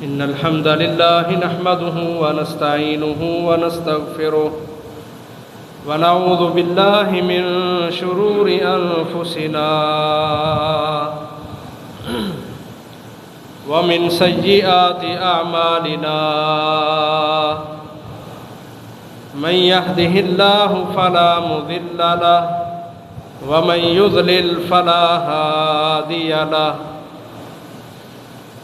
إن الحمد لله نحمده ونستعينه ونستغفره ونعوذ بالله من شرور أنفسنا ومن سيئات أعمالنا من يهده الله فلا مضل له ومن يضلل فلا هادي له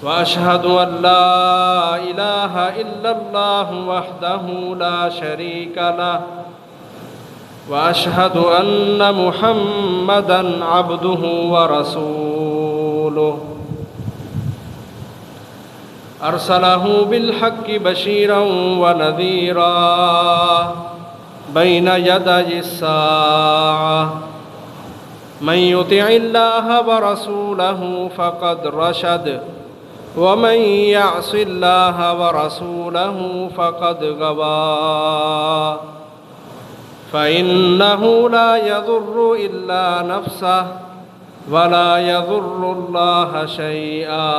وأشهد أن لا إله إلا الله وحده لا شريك له وأشهد أن محمدًا عبده ورسوله أرسله بالحق بشيرًا ونذيرًا بين يدي الساعة من يطع الله ورسوله فقد رشد ومن يعص الله ورسوله فقد غوى فإنه لا يضر إلا نفسه ولا يضر الله شيئا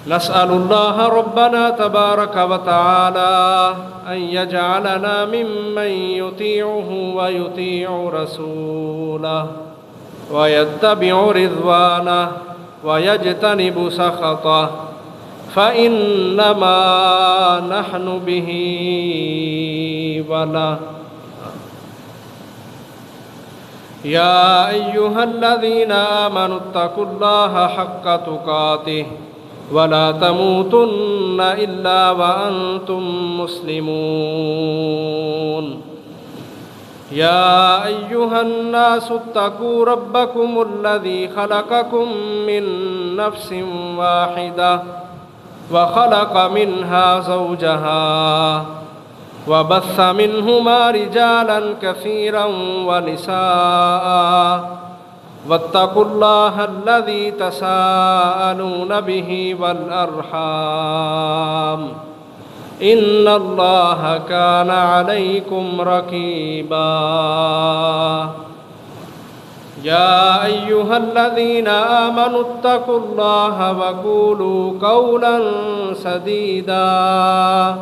نسأل الله ربنا تبارك وتعالى أن يجعلنا ممن يطيعه ويطيع رسوله ويتبع رضوانه ويجتنب سخطه فإنما نحن به وله يا أيها الذين آمنوا اتقوا الله حق تقاته ولا تموتن إلا وأنتم مسلمون يا أيها الناس اتقوا ربكم الذي خلقكم من نفس واحدة وخلق منها زوجها وبث منهما رجالا كثيرا ونساء واتقوا الله الذي تساءلون به والأرحام إن الله كان عليكم رقيبا يا أيها الذين آمنوا اتقوا الله وقولوا قولا سديدا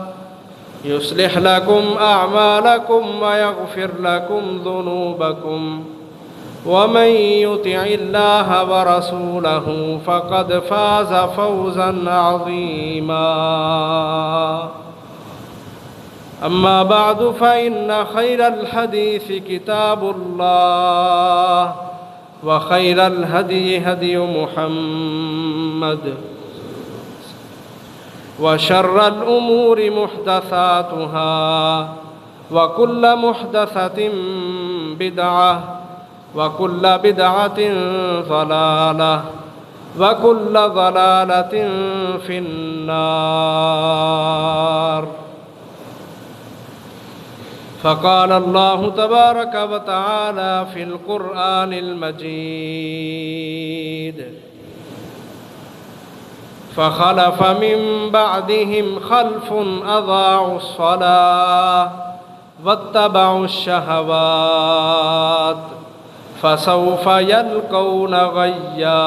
يصلح لكم أعمالكم ويغفر لكم ذنوبكم ومن يطع الله ورسوله فقد فاز فوزا عظيما أما بعد فإن خير الحديث كتاب الله وخير الهدي هدي محمد وشر الأمور محدثاتها وكل محدثة بدعة وكل بدعة ضلالة وكل ضلالة في النار فقال الله تبارك وتعالى في القرآن المجيد فخلف من بعدهم خلف أضاعوا الصلاة واتبعوا الشهوات فسوف يلقون غيا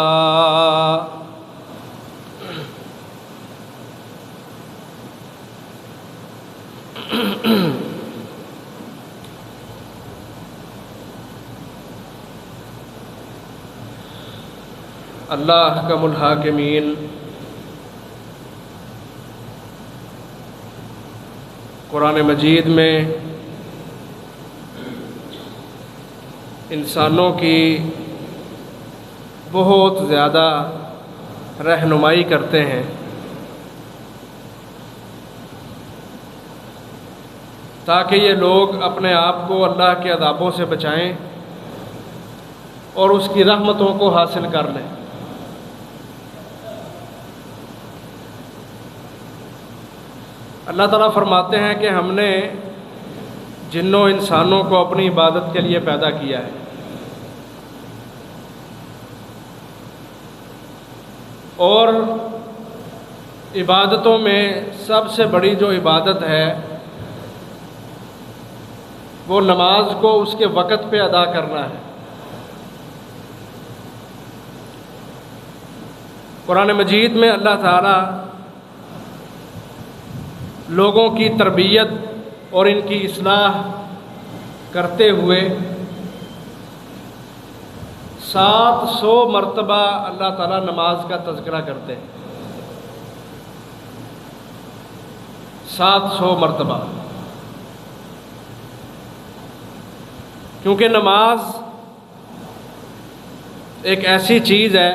اللہ احکم الحاکمین قرآن مجید میں انسانوں کی بہت زیادہ رہنمائی کرتے ہیں تاکہ یہ لوگ اپنے آپ کو اللہ کے عذابوں سے بچائیں اور اس کی رحمتوں کو حاصل کر لیں۔ اللہ تعالیٰ فرماتے ہیں کہ ہم نے جنوں انسانوں کو اپنی عبادت کے لیے پیدا کیا ہے، اور عبادتوں میں سب سے بڑی جو عبادت ہے وہ نماز کو اس کے وقت پہ ادا کرنا ہے۔ قرآن مجید میں اللہ تعالیٰ لوگوں کی تربیت اور ان کی اصلاح کرتے ہوئے 700 مرتبہ اللہ تعالیٰ نماز کا تذکرہ کرتے ہیں. 700 مرتبہ. کیونکہ نماز ایک ایسی چیز ہے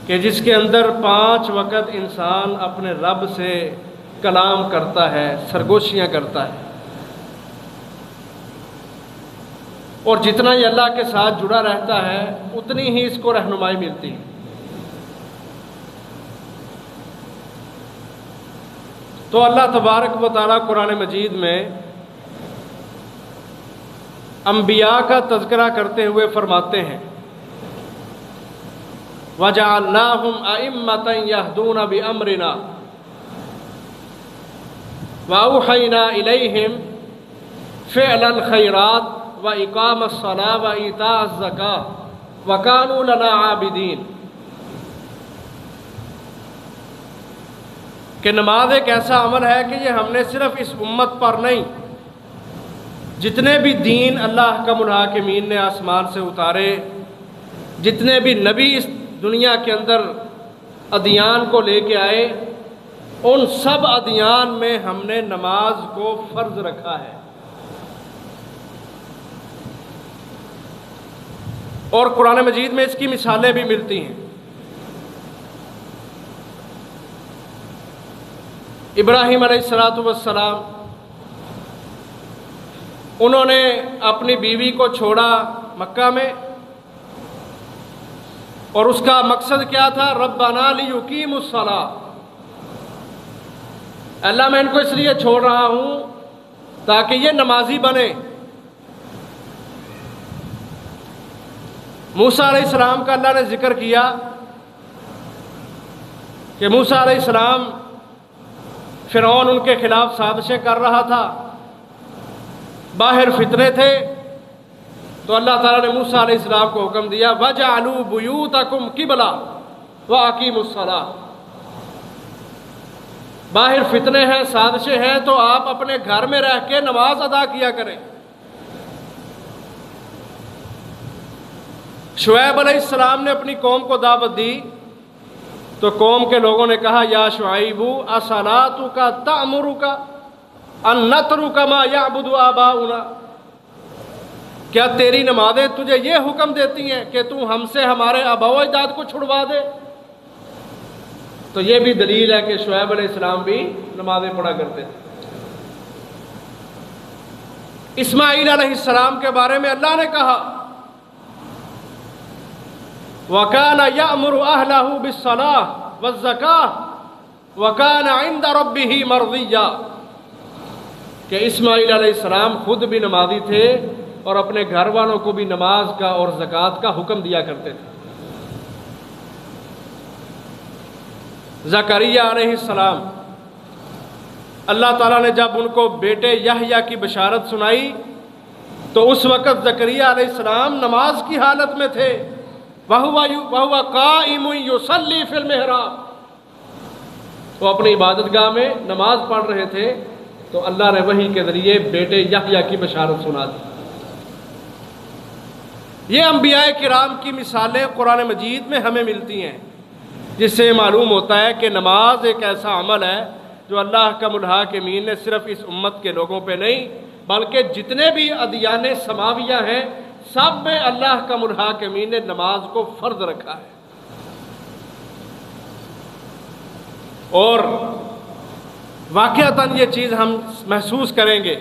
کہ جس کے اندر 5 وقت انسان اپنے رب سے کلام کرتا ہے، سرگوشیاں کرتا ہے، اور جتنا یہ اللہ کے ساتھ جڑا رہتا ہے اتنی ہی اس کو رہنمائی ملتی ہے. تو اللہ تبارک و تعالیٰ قرآن مجید میں انبیاء کا تذکرہ کرتے ہوئے فرماتے ہیں وَجَعَلْنَاهُمْ أَئِمَّةً يَهْدُونَ بِأَمْرِنَا وَأَوْحَيْنَا إِلَيْهِمْ فِعْلَ الْخَيْرَاتِ وَإِقَامَ الصَّلَاةِ وَإِيتَاءَ الزَّكَاةِ وَكَانُوا لَنَا عَابِدِينَ. کہ نماز ایک ایسا عمل ہے کہ یہ ہم نے صرف اس امت پر نہیں، جتنے بھی دین اللہ کا منحکمین نے آسمان سے اتارے، جتنے بھی نبی اس دنیا کے اندر ادیان کو لے کے آئے، ان سب ادیان میں ہم نے نماز کو فرض رکھا ہے. اور قرآن مجید میں اس کی مثالیں بھی ملتی ہیں. ابراہیم علیہ السلام انہوں نے اپنی بیوی کو چھوڑا مکہ میں، اور اس کا مقصد کیا تھا؟ ربنا لیقیموا الصلاۃ. اللہ میں ان کو اس لیے چھوڑ رہا ہوں تاکہ یہ نمازی بنے. موسیٰ علیہ السلام کا اللہ نے ذکر کیا کہ موسیٰ علیہ السلام فرعون ان کے خلاف سازشیں کر رہا تھا، باہر فتنے تھے، تو اللہ تعالیٰ نے موسیٰ علیہ السلام کو حکم دیا وَجَعَلُوا بُيُوتَكُمْ قِبْلَةً وَأَقِيمُوا الصَّلَاةَ. باہر فتنے ہیں، سازشیں ہیں، تو آپ اپنے گھر میں رہ کے نماز ادا کیا کریں. شعیب علیہ السلام نے اپنی قوم کو دعوت دی تو قوم کے لوگوں نے کہا یا شعیب اصلاتک تأمرک ان نترک ما یعبد آباؤنا. کیا تیری نمازیں تجھے یہ حکم دیتی ہیں کہ تو ہم سے ہمارے آباء و اجداد کو چھڑوا دے؟ تو یہ بھی دلیل ہے کہ شعیب علیہ السلام بھی نمازیں پڑھا کرتے تھے. اسماعیل علیہ السلام کے بارے میں اللہ نے کہا وَكَانَ يَأْمُرُ أَهْلَهُ بِالصَّلَاةِ وَالزَّكَاةِ وَكَانَ عِنْدَ رَبِّهِ مَرْضِيًّا. کہ اسماعیل علیہ السلام خود بھی نمازی تھے اور اپنے گھر والوں کو بھی نماز کا اور زکوٰۃ کا حکم دیا کرتے تھے. زکریا علیہ السلام، اللہ تعالیٰ نے جب ان کو بیٹے یحییٰ کی بشارت سنائی تو اس وقت زکریا علیہ السلام نماز کی حالت میں تھے. وَهُوَ قَائِمٌ يُصَلِّي فِي الْمِحْرَابِ. وہ اپنی عبادت گاہ میں نماز پڑھ رہے تھے تو اللہ نے وحی کے ذریعے بیٹے یحییٰ کی بشارت سنا دی. یہ انبیاء کرام کی مثالیں قرآن مجید میں ہمیں ملتی ہیں، جس سے معلوم ہوتا ہے کہ نماز ایک ایسا عمل ہے جو اللہ کا منحکمین نے صرف اس امت کے لوگوں پہ نہیں بلکہ جتنے بھی ادیان سماویہ ہیں سب میں اللہ کا منحکمین نے نماز کو فرض رکھا ہے. اور واقعتاً یہ چیز ہم محسوس کریں گے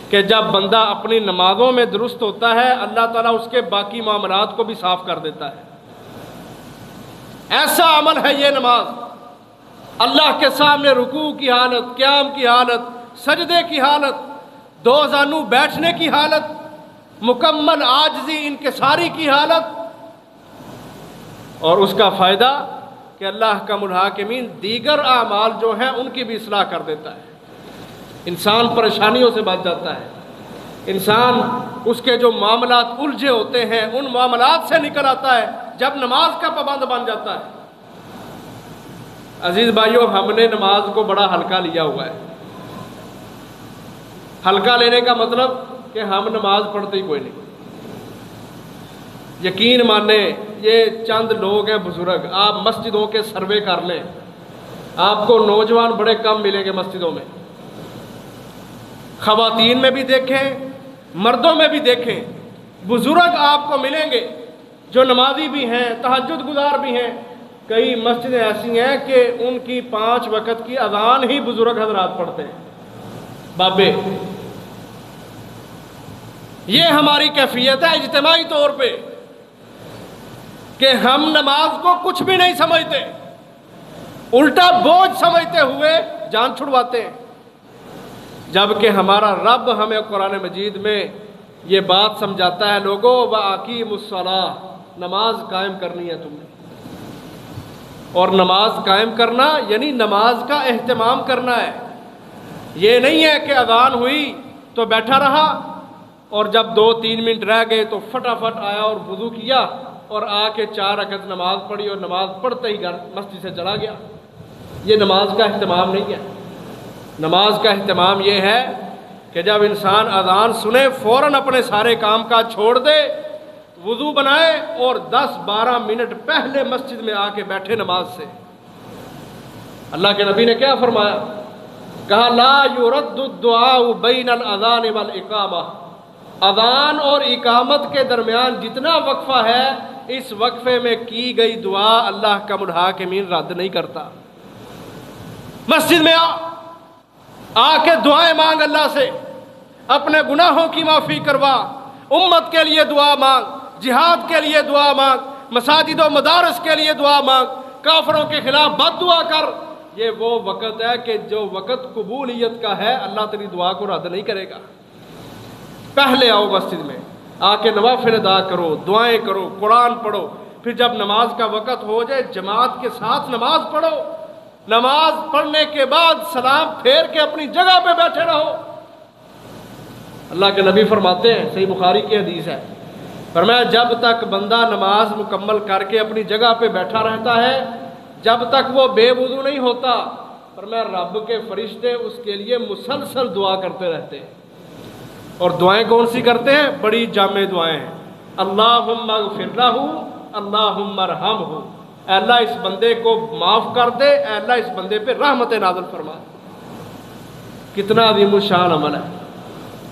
کہ جب بندہ اپنی نمازوں میں درست ہوتا ہے اللہ تعالیٰ اس کے باقی معاملات کو بھی صاف کر دیتا ہے. ایسا عمل ہے یہ نماز، اللہ کے سامنے رکوع کی حالت، قیام کی حالت، سجدے کی حالت، دو زانو بیٹھنے کی حالت، مکمل عاجزی انکساری کی حالت، اور اس کا فائدہ کہ اللہ کا منحکمین دیگر اعمال جو ہیں ان کی بھی اصلاح کر دیتا ہے. انسان پریشانیوں سے بچ جاتا ہے، انسان اس کے جو معاملات الجھے ہوتے ہیں ان معاملات سے نکل آتا ہے جب نماز کا پابند بن جاتا ہے۔ عزیز بھائیوں، ہم نے نماز کو بڑا ہلکا لیا ہوا ہے۔ ہلکا لینے کا مطلب کہ ہم نماز پڑھتے ہی کوئی نہیں۔ یقین مانیں، یہ چند لوگ ہیں بزرگ، آپ مسجدوں کے سروے کر لیں، آپ کو نوجوان بڑے کم ملیں گے مسجدوں میں۔ خواتین میں بھی دیکھیں، مردوں میں بھی دیکھیں، بزرگ آپ کو ملیں گے جو نمازی بھی ہیں، تہجد گزار بھی ہیں۔ کئی مسجدیں ایسی ہیں کہ ان کی 5 وقت کی اذان ہی بزرگ حضرات پڑھتے ہیں، بابے۔ یہ ہماری کیفیت ہے اجتماعی طور پہ کہ ہم نماز کو کچھ بھی نہیں سمجھتے، الٹا بوجھ سمجھتے ہوئے جان چھڑواتے ہیں، جبکہ ہمارا رب ہمیں قرآن مجید میں یہ بات سمجھاتا ہے، لوگو وَأَقِیمُوا الصَّلَاةَ، نماز قائم کرنی ہے تم نے۔ اور نماز قائم کرنا یعنی نماز کا اہتمام کرنا ہے۔ یہ نہیں ہے کہ اذان ہوئی تو بیٹھا رہا اور جب 2-3 منٹ رہ گئے تو فٹافٹ آیا اور وضو کیا اور آ کے 4 رکعت نماز پڑھی اور نماز پڑھتے ہی گھر مسجد سے چلا گیا۔ یہ نماز کا اہتمام نہیں ہے۔ نماز کا اہتمام یہ ہے کہ جب انسان اذان سنے فوراً اپنے سارے کام کاج چھوڑ دے، وضو بنائے اور 10-12 منٹ پہلے مسجد میں آ کے بیٹھے نماز سے۔ اللہ کے نبی نے کیا فرمایا؟ کہا لا یرد الدعاء بین الاذان والاقامہ، اذان اور اقامت کے درمیان جتنا وقفہ ہے، اس وقفے میں کی گئی دعا اللہ کا الحاکمین رد نہیں کرتا۔ مسجد میں آ کے دعائیں مانگ اللہ سے، اپنے گناہوں کی معافی کروا، امت کے لیے دعا مانگ، جہاد کے لیے دعا مانگ، مساجد و مدارس کے لیے دعا مانگ، کافروں کے خلاف بد دعا کر۔ یہ وہ وقت ہے کہ جو وقت قبولیت کا ہے، اللہ تیری دعا کو رد نہیں کرے گا۔ پہلے آؤ مسجد میں، آ کے نوافل ادا کرو، دعائیں کرو، قرآن پڑھو، پھر جب نماز کا وقت ہو جائے جماعت کے ساتھ نماز پڑھو، نماز پڑھنے کے بعد سلام پھیر کے اپنی جگہ پہ بیٹھے رہو۔ اللہ کے نبی فرماتے ہیں، صحیح بخاری کی حدیث ہے، فرمایا جب تک بندہ نماز مکمل کر کے اپنی جگہ پہ بیٹھا رہتا ہے، جب تک وہ بے وضو نہیں ہوتا، فرمایا رب کے فرشتے اس کے لیے مسلسل دعا کرتے رہتے ہیں۔ اور دعائیں کون سی کرتے ہیں؟ بڑی جامع دعائیں ہیں۔ اللہم اغفر لہ، اللہم ارحمہ، اے اللہ اس بندے کو معاف کر دے، اے اللہ اس بندے پہ رحمت نازل فرما۔ کتنا عظیم الشان عمل ہے،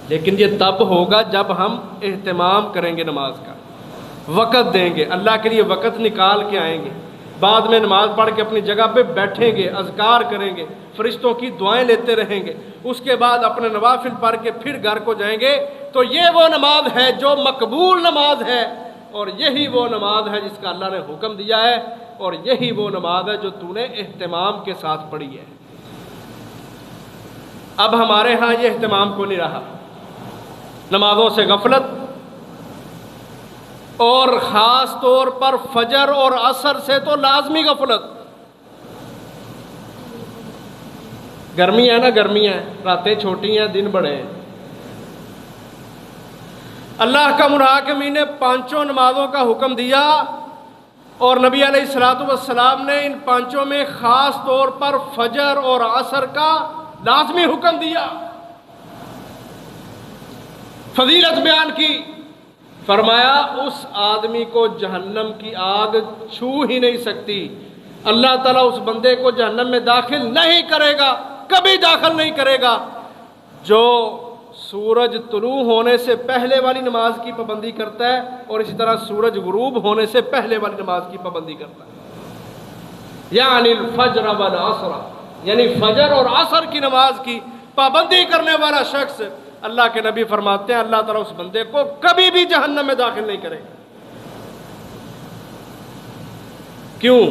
لیکن یہ تب ہوگا جب ہم اہتمام کریں گے، نماز کا وقت دیں گے، اللہ کے لیے وقت نکال کے آئیں گے، بعد میں نماز پڑھ کے اپنی جگہ پہ بیٹھیں گے، اذکار کریں گے، فرشتوں کی دعائیں لیتے رہیں گے، اس کے بعد اپنے نوافل پڑھ کے پھر گھر کو جائیں گے، تو یہ وہ نماز ہے جو مقبول نماز ہے، اور یہی وہ نماز ہے جس کا اللہ نے حکم دیا ہے، اور یہی وہ نماز ہے جو تو نے اہتمام کے ساتھ پڑھی ہے۔ اب ہمارے ہاں یہ اہتمام کو نہیں رہا، نمازوں سے غفلت، اور خاص طور پر فجر اور عصر سے تو لازمی غفلت۔ گرمی ہے نا، گرمی ہے، راتیں چھوٹی ہیں، دن بڑے ہیں۔ اللہ کا محاکمین نے 5 نمازوں کا حکم دیا، اور نبی علیہ الصلوۃ والسلام نے ان 5 میں خاص طور پر فجر اور عصر کا لازمی حکم دیا، فضیلت بیان کی، فرمایا اس آدمی کو جہنم کی آگ چھو ہی نہیں سکتی، اللہ تعالیٰ اس بندے کو جہنم میں داخل نہیں کرے گا، کبھی داخل نہیں کرے گا، جو سورج طلوع ہونے سے پہلے والی نماز کی پابندی کرتا ہے، اور اسی طرح سورج غروب ہونے سے پہلے والی نماز کی پابندی کرتا ہے۔ یعنی الفجر والعصر، یعنی فجر اور عصر کی نماز کی پابندی کرنے والا شخص، اللہ کے نبی فرماتے ہیں اللہ تعالیٰ اس بندے کو کبھی بھی جہنم میں داخل نہیں کرے گا۔ کیوں؟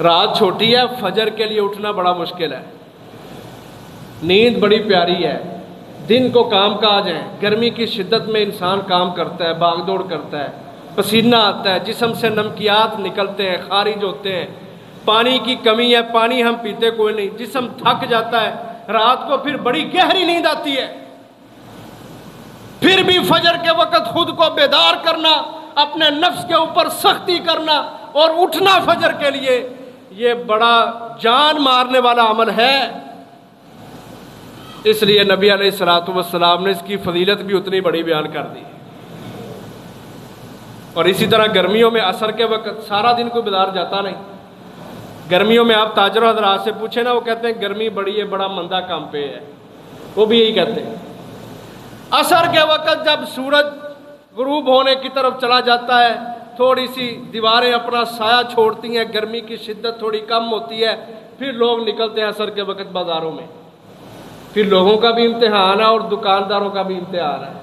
رات چھوٹی ہے، فجر کے لیے اٹھنا بڑا مشکل ہے، نیند بڑی پیاری ہے، دن کو کام کاج ہیں، گرمی کی شدت میں انسان کام کرتا ہے، بھاگ دوڑ کرتا ہے، پسینہ آتا ہے، جسم سے نمکیات نکلتے ہیں، خارج ہوتے ہیں، پانی کی کمی ہے، پانی ہم پیتے کوئی نہیں، جسم تھک جاتا ہے، رات کو پھر بڑی گہری نیند آتی ہے، پھر بھی فجر کے وقت خود کو بیدار کرنا، اپنے نفس کے اوپر سختی کرنا اور اٹھنا فجر کے لیے، یہ بڑا جان مارنے والا عمل ہے۔ اس لیے نبی علیہ الصلوۃ والسلام نے اس کی فضیلت بھی اتنی بڑی بیان کر دی۔ اور اسی طرح گرمیوں میں عصر کے وقت سارا دن کوئی بازار جاتا نہیں۔ گرمیوں میں آپ تاجر حضرات سے پوچھیں نا، وہ کہتے ہیں گرمی بڑی ہے، بڑا مندہ کام پہ ہے، وہ بھی یہی کہتے ہیں۔ عصر کے وقت جب سورج غروب ہونے کی طرف چلا جاتا ہے، تھوڑی سی دیواریں اپنا سایہ چھوڑتی ہیں، گرمی کی شدت تھوڑی کم ہوتی ہے، پھر لوگ نکلتے ہیں عصر کے وقت بازاروں میں۔ پھر لوگوں کا بھی امتحان ہے اور دکانداروں کا بھی امتحان ہے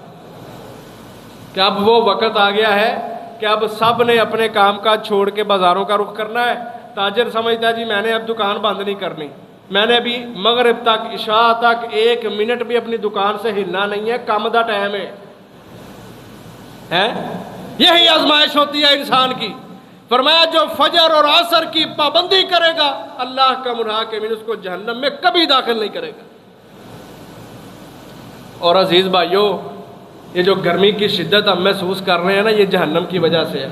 کہ اب وہ وقت آ گیا ہے کہ اب سب نے اپنے کام کاج چھوڑ کے بازاروں کا رخ کرنا ہے۔ تاجر سمجھتا ہے جی میں نے اب دکان بند نہیں کرنی، میں نے بھی مغرب تک عشاء تک 1 منٹ بھی اپنی دکان سے ہلنا نہیں ہے، کم دا ٹائم ہے۔ یہی آزمائش ہوتی ہے انسان کی۔ فرمایا جو فجر اور عصر کی پابندی کرے گا، اللہ کا منحاکمین اس کو جہنم میں کبھی داخل نہیں کرے گا۔ اور عزیز بھائیو، یہ جو گرمی کی شدت ہم محسوس کر رہے ہیں نا، یہ جہنم کی وجہ سے ہے۔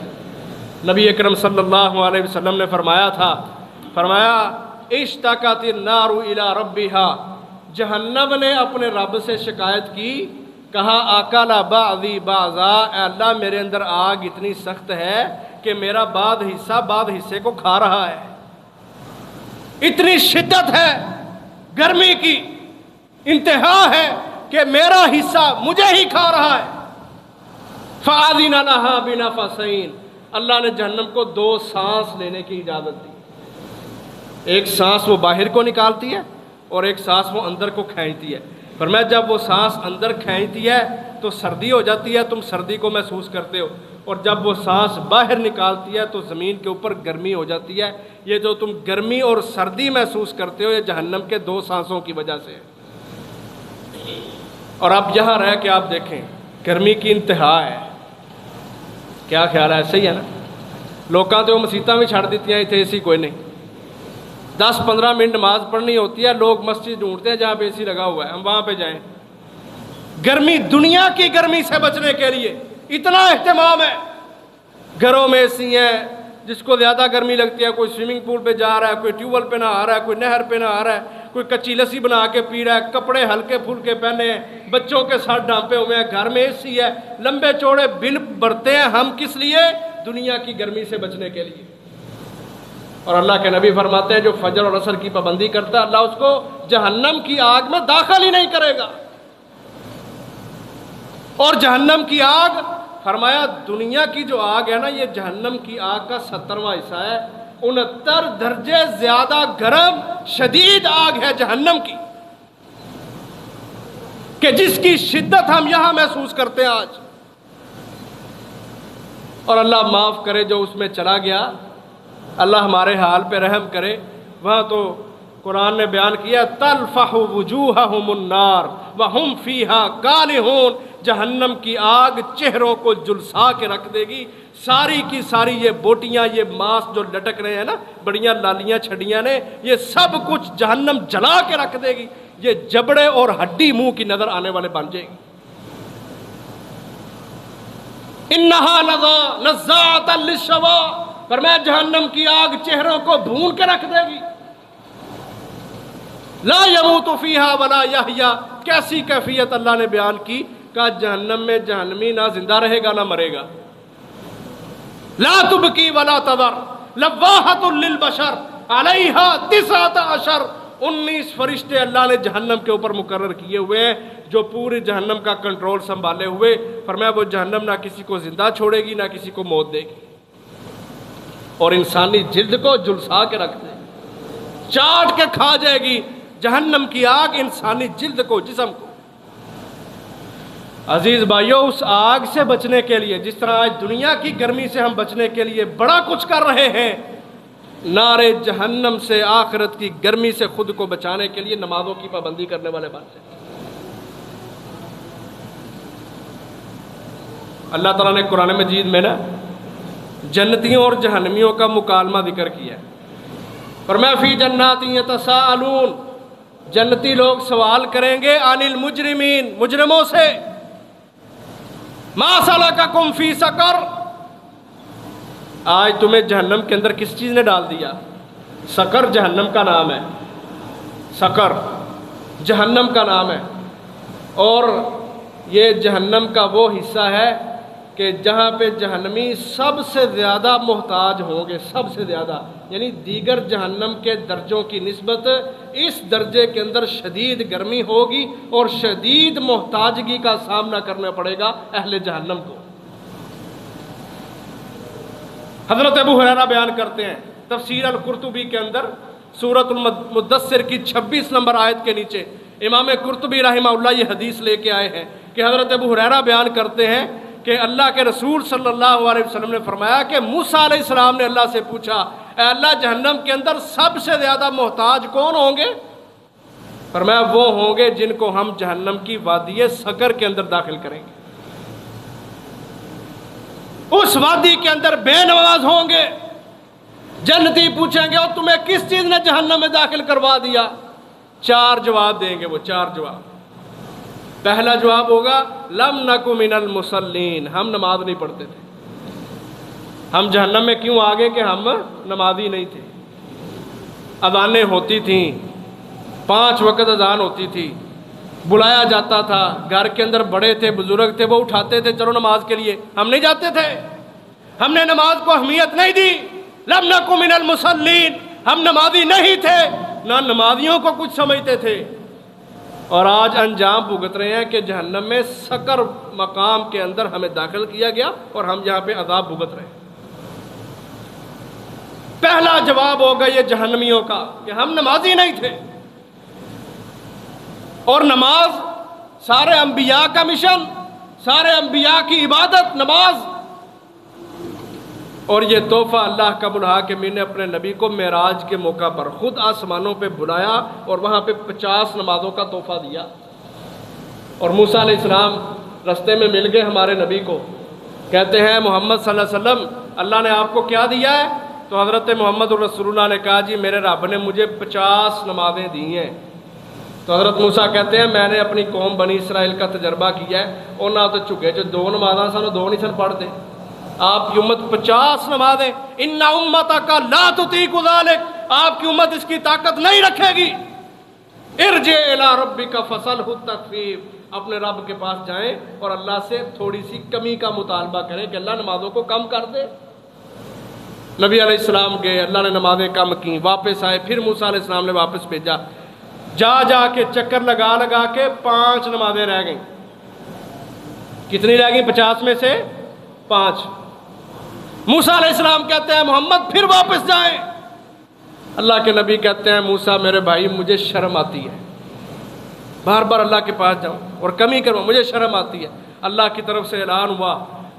نبی اکرم صلی اللہ علیہ وسلم نے فرمایا تھا، فرمایا اشتکت النار الی ربہا، جہنم نے اپنے رب سے شکایت کی، کہا اکل بعضی بعضا، اے اللہ میرے اندر آگ اتنی سخت ہے کہ میرا بعض حصہ بعض حصے کو کھا رہا ہے۔ اتنی شدت ہے گرمی کی، انتہا ہے کہ میرا حصہ مجھے ہی کھا رہا ہے۔ فَأَذِنَ لَهَا بِنَفَسَيْنِ، اللہ نے جہنم کو 2 سانس لینے کی اجازت دی۔ ایک سانس وہ باہر کو نکالتی ہے اور ایک سانس وہ اندر کو کھینچتی ہے۔ فرمایا جب وہ سانس اندر کھینچتی ہے تو سردی ہو جاتی ہے، تم سردی کو محسوس کرتے ہو، اور جب وہ سانس باہر نکالتی ہے تو زمین کے اوپر گرمی ہو جاتی ہے۔ یہ جو تم گرمی اور سردی محسوس کرتے ہو، یہ جہنم کے 2 سانسوں کی وجہ سے ہے۔ اور اب یہاں رہ کے آپ دیکھیں، گرمی کی انتہا ہے۔ کیا خیال ہے؟ صحیح ہے نا؟ لوکاں تو مسیتاں بھی چھڑ دیتی ہیں، اتنے اے سی کوئی نہیں۔ 10-15 منٹ نماز پڑھنی ہوتی ہے، لوگ مسجد ڈھونڈتے ہیں جہاں پہ اے سی لگا ہوا ہے، ہم وہاں پہ جائیں۔ گرمی، دنیا کی گرمی سے بچنے کے لیے اتنا اہتمام ہے۔ گھروں میں اے سی ہیں، جس کو زیادہ گرمی لگتی ہے کوئی سوئمنگ پول پہ جا رہا ہے، کوئی ٹیوب ویل پہ نہا رہا ہے، کوئی نہر پہ نہا رہا ہے، کوئی کچی لسی بنا کے پی رہا ہے، کپڑے ہلکے پھلکے پہنے ہیں، بچوں کے ساتھ ڈانپے ہوئے ہیں، گھر میں اے سی ہے، لمبے چوڑے بل بھرتے ہیں ہم کس لیے؟ دنیا کی گرمی سے بچنے کے لیے۔ اور اللہ کے نبی فرماتے ہیں جو فجر اور عصر کی پابندی کرتا ہے، اللہ اس کو جہنم کی آگ میں داخل ہی نہیں کرے گا۔ اور جہنم کی آگ، فرمایا دنیا کی جو آگ ہے نا، یہ جہنم کی آگ کا 70واں حصہ ہے۔ 69 درجے زیادہ گرم شدید آگ ہے جہنم کی، کہ جس کی شدت ہم یہاں محسوس کرتے ہیں آج۔ اور اللہ معاف کرے جو اس میں چلا گیا، اللہ ہمارے حال پہ رحم کرے۔ وہاں تو قرآن نے بیان کیا تلفح وجوہہم النار وہم فیہا کالہون، جہنم کی آگ چہروں کو جلسا کے رکھ دے گی، ساری کی ساری یہ بوٹیاں، یہ ماس جو لٹک رہے ہیں نا، بڑیاں لالیاں چھڑیاں نے، یہ سب کچھ جہنم جلا کے رکھ دے گی، یہ جبڑے اور ہڈی منہ کی نظر آنے والے بن جائے گی۔ انہا لظا نزاعۃ للشوا، فرمایا جہنم کی آگ چہروں کو بھون کے رکھ دے گی۔ لا یموت فیہا ولا یحیا، کیسی کیفیت اللہ نے بیان کی، کہا جہنم میں جہنمی نہ زندہ رہے گا نہ مرے گا۔ لا تبکی ولا تذر لواحۃ للبشر علیہا 19 19 فرشتے اللہ نے جہنم کے اوپر مقرر کیے ہوئے ہیں جو پوری جہنم کا کنٹرول سنبھالے ہوئے۔ فرمایا وہ جہنم نہ کسی کو زندہ چھوڑے گی نہ کسی کو موت دے گی، اور انسانی جلد کو جلسا کے رکھ دے گی، چاٹ کے کھا جائے گی جہنم کی آگ انسانی جلد کو، جسم کو۔ عزیز بھائیو، اس آگ سے بچنے کے لیے، جس طرح آج دنیا کی گرمی سے ہم بچنے کے لیے بڑا کچھ کر رہے ہیں، نارے جہنم سے، آخرت کی گرمی سے خود کو بچانے کے لیے نمازوں کی پابندی کرنے والے بات ہیں۔ اللہ تعالیٰ نے قرآن مجید میں نا جنتیوں اور جہنمیوں کا مکالمہ ذکر کیا ہے۔ فرمایا فی جنات یتساءلون، جنتی لوگ سوال کریں گے عن المجرمین، مجرموں سے، ما سلککم فی سقر، آج تمہیں جہنم کے اندر کس چیز نے ڈال دیا؟ سقر جہنم کا نام ہے، سقر جہنم کا نام ہے، اور یہ جہنم کا وہ حصہ ہے کہ جہاں پہ جہنمی سب سے زیادہ محتاج ہوں گے، سب سے زیادہ، یعنی دیگر جہنم کے درجوں کی نسبت اس درجے کے اندر شدید گرمی ہوگی اور شدید محتاجگی کا سامنا کرنا پڑے گا اہل جہنم کو۔ حضرت ابو ہریرہ بیان کرتے ہیں تفسیر القرطبی کے اندر سورۃ المدثر کی 26 نمبر آیت کے نیچے امام قرطبی رحمہ اللہ یہ حدیث لے کے آئے ہیں کہ حضرت ابو ہریرہ بیان کرتے ہیں کہ اللہ کے رسول صلی اللہ علیہ وسلم نے فرمایا کہ موسیٰ علیہ السلام نے اللہ سے پوچھا، اے اللہ جہنم کے اندر سب سے زیادہ محتاج کون ہوں گے؟ فرمایا وہ ہوں گے جن کو ہم جہنم کی وادی سقر کے اندر داخل کریں گے۔ اس وادی کے اندر بے نماز ہوں گے، جنتی پوچھیں گے اور تمہیں کس چیز نے جہنم میں داخل کروا دیا؟ 4 جواب دیں گے وہ، 4 جواب۔ پہلا جواب ہوگا لم نک من المصلین، ہم نماز نہیں پڑھتے تھے۔ ہم جہنم میں کیوں آگے کہ ہم نمازی نہیں تھے۔ اذانیں ہوتی تھیں، 5 وقت اذان ہوتی تھی، بلایا جاتا تھا، گھر کے اندر بڑے تھے بزرگ تھے وہ اٹھاتے تھے چلو نماز کے لیے، ہم نہیں جاتے تھے، ہم نے نماز کو اہمیت نہیں دی۔ لم نک من المصلین، ہم نمازی نہیں تھے، نہ نمازیوں کو کچھ سمجھتے تھے، اور آج انجام بھگت رہے ہیں کہ جہنم میں سقر مقام کے اندر ہمیں داخل کیا گیا اور ہم یہاں پہ عذاب بھگت رہے ہیں۔ پہلا جواب ہوگا یہ جہنمیوں کا کہ ہم نمازی نہیں تھے، اور نماز سارے انبیاء کا مشن، سارے انبیاء کی عبادت نماز، اور یہ تحفہ اللہ کا بڑھا کہ میں نے اپنے نبی کو معراج کے موقع پر خود آسمانوں پہ بلایا اور وہاں پہ 50 نمازوں کا تحفہ دیا۔ اور موسیٰ علیہ السلام رستے میں مل گئے ہمارے نبی کو، کہتے ہیں محمد صلی اللہ علیہ وسلم اللہ نے آپ کو کیا دیا ہے؟ تو حضرت محمد رسول اللہ نے کہا جی میرے رب نے مجھے 50 نمازیں دی ہیں۔ تو حضرت موسیٰ کہتے ہیں میں نے اپنی قوم بنی اسرائیل کا تجربہ کیا ہے، انہاں تو چکے جو 2 نمازاں سن 2 نہیں سن پڑھتے، آپ کی امت 50 نمازیں، ان امتک لا تطیق ذلک، آپ کی امت اس کی طاقت نہیں رکھے گی۔ ارجع الی ربک فسلہ التخفیف، اپنے رب کے پاس جائیں اور اللہ سے تھوڑی سی کمی کا مطالبہ کریں کہ اللہ نمازوں کو کم کر دے۔ نبی علیہ السلام گئے، اللہ نے نمازیں کم کی، واپس آئے، پھر موسیٰ علیہ السلام نے واپس بھیجا، جا کے چکر لگا کے 5 نمازیں رہ گئیں۔ کتنی رہ گئیں 50 میں سے 5؟ موسیٰ علیہ السلام کہتے ہیں محمد پھر واپس جائیں۔ اللہ کے نبی کہتے ہیں موسیٰ میرے بھائی مجھے شرم آتی ہے، بار بار اللہ کے پاس جاؤں اور کمی کروں، مجھے شرم آتی ہے۔ اللہ کی طرف سے اعلان ہوا،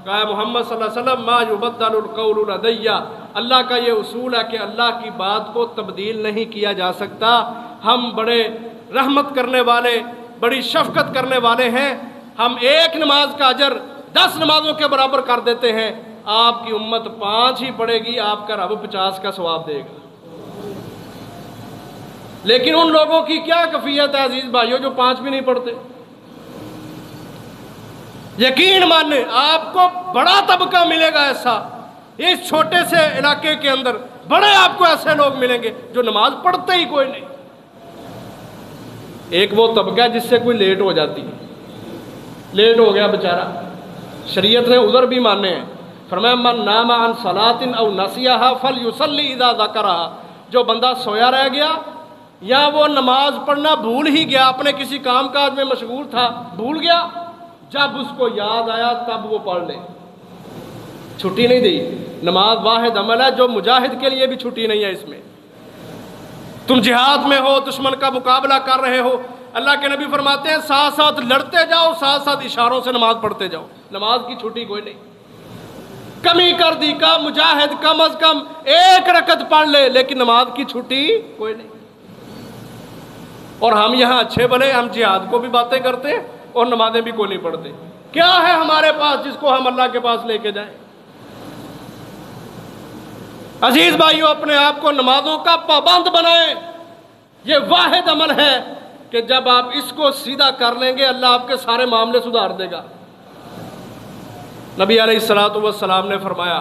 کہا محمد صلی اللہ علیہ وسلم ما یبدل القول لدی، اللہ کا یہ اصول ہے کہ اللہ کی بات کو تبدیل نہیں کیا جا سکتا۔ ہم بڑے رحمت کرنے والے، بڑی شفقت کرنے والے ہیں، ہم 1 نماز کا اجر 10 نمازوں کے برابر کر دیتے ہیں، آپ کی امت 5 ہی پڑھے گی، آپ کا رب 50 کا ثواب دے گا۔ لیکن ان لوگوں کی کیا کیفیت ہے عزیز بھائیوں جو 5 بھی نہیں پڑھتے؟ یقین مانیں آپ کو بڑا طبقہ ملے گا ایسا، اس چھوٹے سے علاقے کے اندر بڑے آپ کو ایسے لوگ ملیں گے جو نماز پڑھتے ہی کوئی نہیں۔ ایک وہ طبقہ ہے جس سے کوئی لیٹ ہو جاتی ہے، لیٹ ہو گیا بیچارہ، شریعت نے عذر بھی مانے ہیں، فرمایا من نام عن صلاۃ او نسیھا فلیصلی اذا ذکرھا، جو بندہ سویا رہ گیا یا وہ نماز پڑھنا بھول ہی گیا، اپنے کسی کام کاج میں مشغول تھا بھول گیا، جب اس کو یاد آیا تب وہ پڑھ لے، چھٹی نہیں دی۔ نماز واحد عمل ہے جو مجاہد کے لیے بھی چھٹی نہیں ہے اس میں۔ تم جہاد میں ہو، دشمن کا مقابلہ کر رہے ہو، اللہ کے نبی فرماتے ہیں ساتھ ساتھ لڑتے جاؤ، ساتھ ساتھ اشاروں سے نماز پڑھتے جاؤ، نماز کی چھٹی کوئی نہیں۔ کمی کر دی کا مجاہد کم از کم 1 رکعت پڑھ لے، لیکن نماز کی چھٹی کوئی نہیں۔ اور ہم یہاں اچھے بنے، ہم جہاد کو بھی باتیں کرتے ہیں اور نمازیں بھی کوئی نہیں پڑھتے۔ کیا ہے ہمارے پاس جس کو ہم اللہ کے پاس لے کے جائیں؟ عزیز بھائیوں اپنے آپ کو نمازوں کا پابند بنائیں، یہ واحد عمل ہے کہ جب آپ اس کو سیدھا کر لیں گے اللہ آپ کے سارے معاملے سدھار دے گا۔ نبی علیہ الصلوۃ والسلام نے فرمایا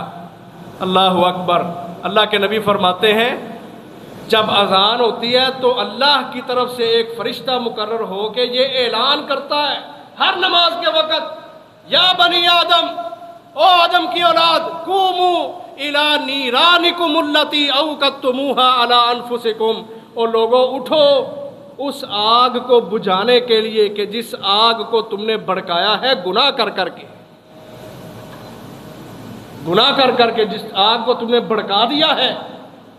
اللہ اکبر۔ اللہ کے نبی فرماتے ہیں جب اذان ہوتی ہے تو اللہ کی طرف سے ایک فرشتہ مقرر ہو کے یہ اعلان کرتا ہے ہر نماز کے وقت، یا بنی آدم، او آدم کی اولاد، قوموا الی نیرانکم التی اوقدتموہا علی انفسکم، او لوگوں اٹھو اس آگ کو بجھانے کے لیے کہ جس آگ کو تم نے بھڑکایا ہے گناہ کر کر کے، گناہ کر کر کے جس آگ کو تم نے بھڑکا دیا ہے۔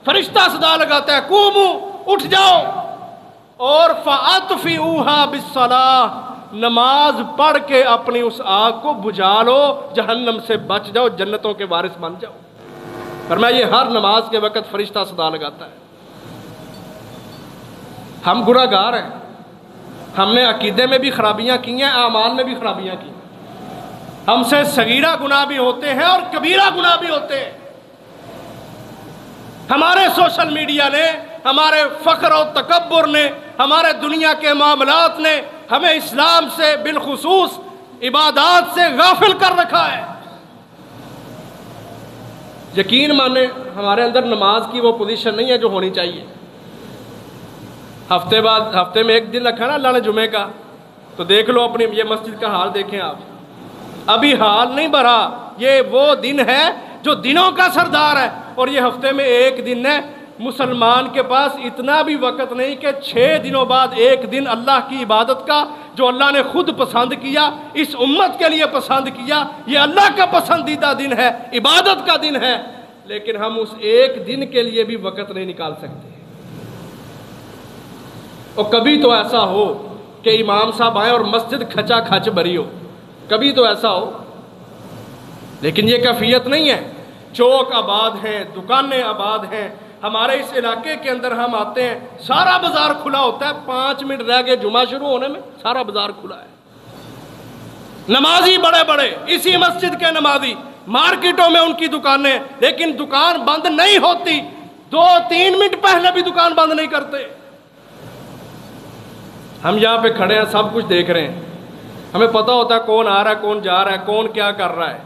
فرشتہ صدا لگاتا ہے قوموا، اٹھ جاؤ، اور فاطفئوھا بالصلاۃ، نماز پڑھ کے اپنی اس آگ کو بجھا لو، جہنم سے بچ جاؤ، جنتوں کے وارث بن جاؤ۔ فرمایا یہ ہر نماز کے وقت فرشتہ صدا لگاتا ہے۔ ہم گناہ گار ہیں، ہم نے عقیدے میں بھی خرابیاں کی ہیں، اعمال میں بھی خرابیاں کی ہیں، ہم سے صغیرہ گناہ بھی ہوتے ہیں اور کبیرہ گناہ بھی ہوتے ہیں۔ ہمارے سوشل میڈیا نے، ہمارے فخر و تکبر نے، ہمارے دنیا کے معاملات نے ہمیں اسلام سے بالخصوص عبادات سے غافل کر رکھا ہے۔ یقین مانے ہمارے اندر نماز کی وہ پوزیشن نہیں ہے جو ہونی چاہیے۔ ہفتے میں ایک دن رکھا نا اللہ نے جمعے کا، تو دیکھ لو اپنی یہ مسجد کا حال دیکھیں آپ، ابھی حال نہیں بھرا۔ یہ وہ دن ہے جو دنوں کا سردار ہے، اور یہ ہفتے میں ایک دن ہے۔ مسلمان کے پاس اتنا بھی وقت نہیں کہ 6 دنوں بعد ایک دن اللہ کی عبادت کا، جو اللہ نے خود پسند کیا، اس امت کے لیے پسند کیا، یہ اللہ کا پسندیدہ دن ہے، عبادت کا دن ہے، لیکن ہم اس ایک دن کے لیے بھی وقت نہیں نکال سکتے۔ اور کبھی تو ایسا ہو کہ امام صاحب آئیں اور مسجد کھچا کھچ بھری ہو، کبھی تو ایسا ہو، لیکن یہ کیفیت نہیں ہے۔ چوک آباد ہیں، دکانیں آباد ہیں، ہمارے اس علاقے کے اندر ہم آتے ہیں سارا بازار کھلا ہوتا ہے، 5 منٹ رہ گئے جمعہ شروع ہونے میں سارا بازار کھلا ہے۔ نمازی بڑے بڑے، اسی مسجد کے نمازی، مارکیٹوں میں ان کی دکانیں، لیکن دکان بند نہیں ہوتی، 2-3 منٹ پہلے بھی دکان بند نہیں کرتے۔ ہم یہاں پہ کھڑے ہیں، سب کچھ دیکھ رہے ہیں، ہمیں پتہ ہوتا ہے کون آ رہا ہے، کون جا رہا ہے، کون کیا کر رہا ہے۔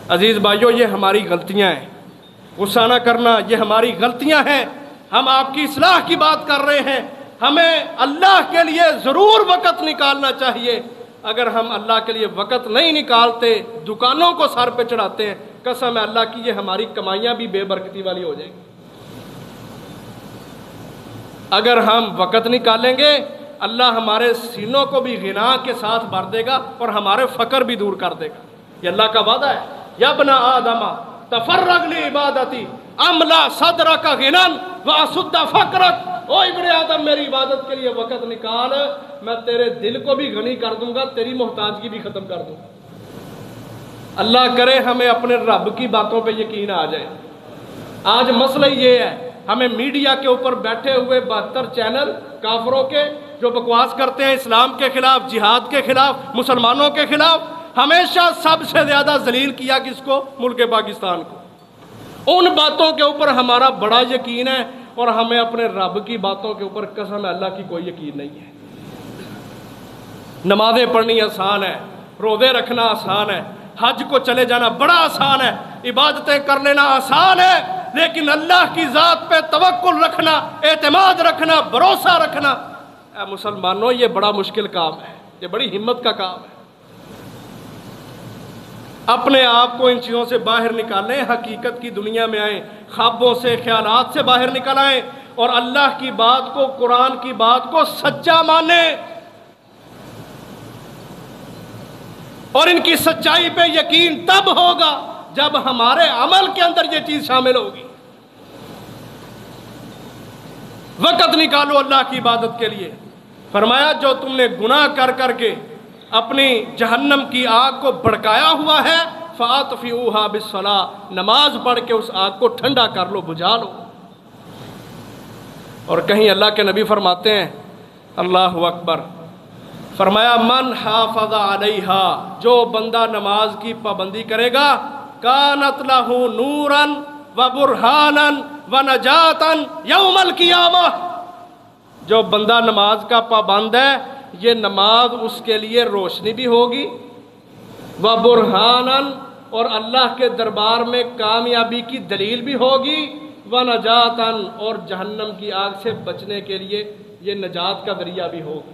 عزیز بھائیو، یہ ہماری غلطیاں ہیں، غصہ نہ کرنا، یہ ہماری غلطیاں ہیں۔ ہم آپ کی اصلاح کی بات کر رہے ہیں، ہمیں اللہ کے لیے ضرور وقت نکالنا چاہیے۔ اگر ہم اللہ کے لیے وقت نہیں نکالتے، دکانوں کو سر پہ چڑھاتے ہیں، قسم ہے اللہ کی یہ ہماری کمائیاں بھی بے برکتی والی ہو جائیں گی۔ اگر ہم وقت نکالیں گے، اللہ ہمارے سینوں کو بھی غنا کے ساتھ بھر دے گا اور ہمارے فقر بھی دور کر دے گا۔ یہ اللہ کا وعدہ ہے، یا ابن آدم تفرغ لعبادتی املا صدرک غنا واسد فقرک، او ابن آدم میری عبادت کے لیے وقت نکال، میں تیرے دل کو بھی غنی کر دوں گا، تیری محتاجگی بھی ختم کر دوں گا۔ اللہ کرے ہمیں اپنے رب کی باتوں پہ یقین آ جائے۔ آج مسئلہ یہ ہے، ہمیں میڈیا کے اوپر بیٹھے ہوئے 72 چینل کافروں کے جو بکواس کرتے ہیں اسلام کے خلاف، جہاد کے خلاف، مسلمانوں کے خلاف، ہمیشہ سب سے زیادہ ذلیل کیا کس کو؟ ملک پاکستان کو۔ ان باتوں کے اوپر ہمارا بڑا یقین ہے، اور ہمیں اپنے رب کی باتوں کے اوپر قسم اللہ کی کوئی یقین نہیں ہے۔ نمازیں پڑھنی آسان ہے، روزے رکھنا آسان ہے، حج کو چلے جانا بڑا آسان ہے، عبادتیں کر لینا آسان ہے، لیکن اللہ کی ذات پہ توکل رکھنا، اعتماد رکھنا، بھروسہ رکھنا، اے مسلمانوں یہ بڑا مشکل کام ہے، یہ بڑی ہمت کا کام ہے۔ اپنے آپ کو ان چیزوں سے باہر نکالیں، حقیقت کی دنیا میں آئیں، خوابوں سے، خیالات سے باہر نکل آئیں، اور اللہ کی بات کو، قرآن کی بات کو سچا مانیں، اور ان کی سچائی پہ یقین تب ہوگا جب ہمارے عمل کے اندر یہ چیز شامل ہوگی۔ وقت نکالو اللہ کی عبادت کے لیے۔ فرمایا جو تم نے گناہ کر کر کے اپنی جہنم کی آگ کو بھڑکایا ہوا ہے، فَأَطْفِئُوهَا بِالصَّلَاةِ، نماز پڑھ کے اس آگ کو ٹھنڈا کر لو، بجھا لو۔ اور کہیں اللہ کے نبی فرماتے ہیں، اللہ اکبر، فرمایا من حافظ علیہا، جو بندہ نماز کی پابندی کرے گا، کانت لہ نوراً وبرہاناً ونجاتاً یوم القیامہ، جو بندہ نماز کا پابند ہے، یہ نماز اس کے لیے روشنی بھی ہوگی، وبرہاناً، اور اللہ کے دربار میں کامیابی کی دلیل بھی ہوگی، ونجاتن اور جہنم کی آگ سے بچنے کے لیے یہ نجات کا ذریعہ بھی ہوگی۔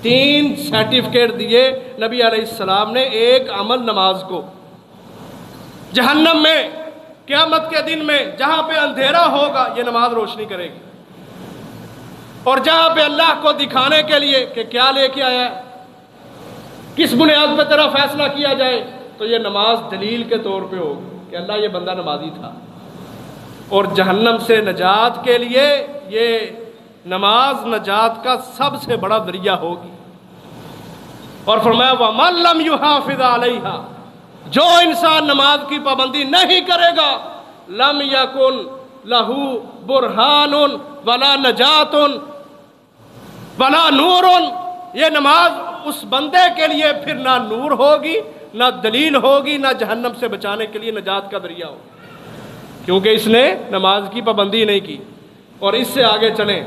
3 سرٹیفکیٹ دیے نبی علیہ السلام نے ایک عمل نماز کو۔ جہنم میں قیامت کے دن میں جہاں پہ اندھیرا ہوگا یہ نماز روشنی کرے گی، اور جہاں پہ اللہ کو دکھانے کے لیے کہ کیا لے کے آیا ہے، کس بنیاد پہ تیرا فیصلہ کیا جائے، تو یہ نماز دلیل کے طور پہ ہوگی کہ اللہ یہ بندہ نمازی تھا۔ اور جہنم سے نجات کے لیے یہ نماز نجات کا سب سے بڑا ذریعہ ہوگی۔ اور فرمایا وَمَن لَّمْ يُحَافِظْ عَلَيْهَا، جو انسان نماز کی پابندی نہیں کرے گا، لَمْ يَكُنْ لَهُ بُرْهَانٌ وَلَا نَجَاتٌ وَلَا نُورٌ، یہ نماز اس بندے کے لیے پھر نہ نور ہوگی، نہ دلیل ہوگی، نہ جہنم سے بچانے کے لیے نجات کا ذریعہ ہوگا، کیونکہ اس نے نماز کی پابندی نہیں کی۔ اور اس سے آگے چلیں،